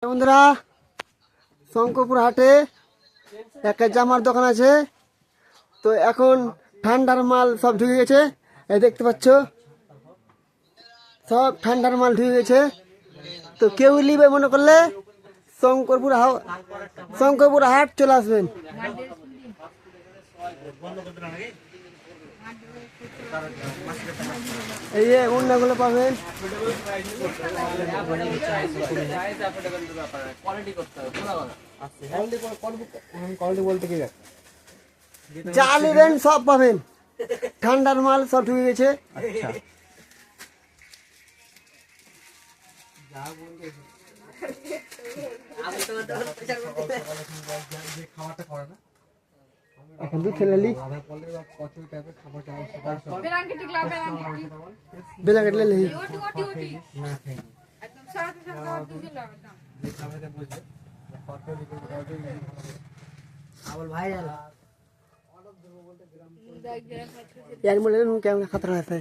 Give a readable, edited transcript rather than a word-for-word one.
বন্ধুরা, শঙ্করপুর হাটে একটা জামার দোকান আছে। তো এখন ঠান্ডার মাল সব ঢুকে গেছে, এই দেখতে পাচ্ছ সব ঠান্ডার মাল ঢুকে গেছে। তো কেউ নিবে মনে করলে শঙ্করপুর হাট চলে আসবেন। এই যে অন্যগুলো পাবেন। যা নেবেন সব পাবেন, ঠান্ডার মাল সব ঢুকে গেছে। এখন দুধ খেলালি বেলাঘাট লেলি यार मुझे केमन खतरा है।